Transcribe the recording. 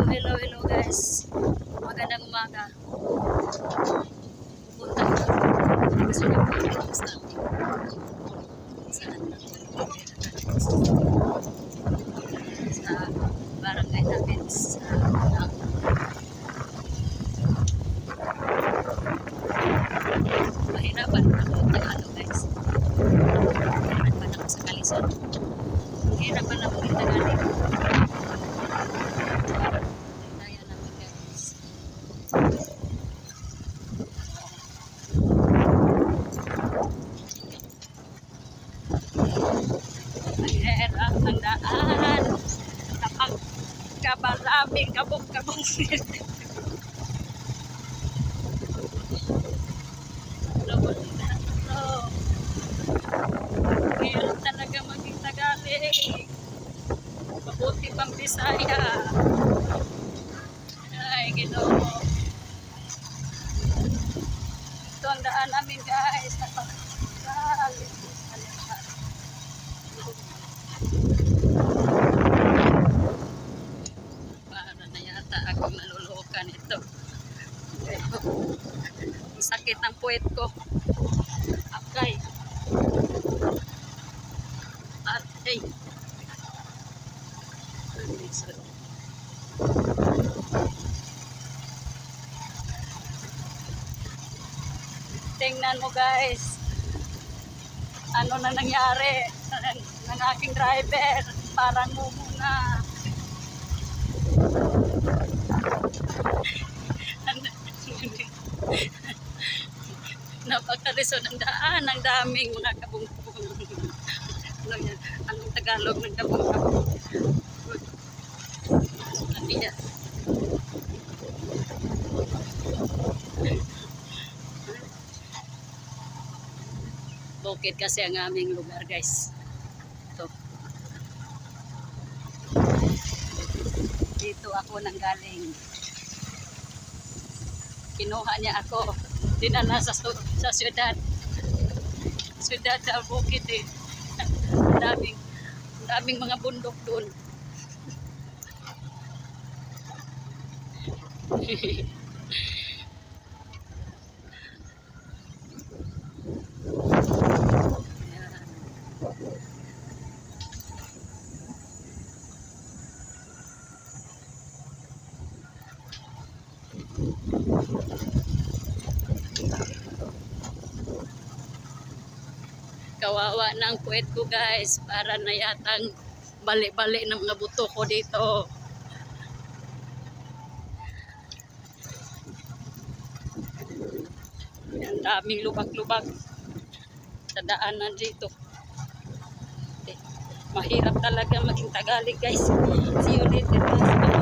hello guys. Magandang umaga. Punta ko. Gusto ko sa saan na sa barangay namin sa mahirapan ako Tagalog guys. Mahirapan ako sa Kalisan. Mahirapan ako ng Tagalog. Mahirap ang daan kapag kabaraming kabog-kabog. Mahirap talaga maging Tagalog. Mabuti pang Bisaya. Ay, Ginoo. Ito ang daan namin guys. Napakalit. Para na yata ako malulukan ito. Ang sakit ng puwet ko. Okay. At hey. Tingnan mo guys. Ano na nangyari ng aking driver. Parang mumuna. Napakalisod ng daan. Ang daming mga kabong-kabong. Ano yan? Anong Tagalog ng kabong-kabong? Ano yan? Bukid kasi ang aming lugar guys. Ito. Dito ako nanggaling. Kinuha niya ako. Dinala sa syudad. Syudad sa bukid eh. Daming mga bundok doon. Kawawa ng puwet ko guys, para na yatang bali-bali ng mga buto ko dito. Ang daming lubak-lubak sa daanan dito. Mahirap talaga maging Tagalog guys. See you later guys.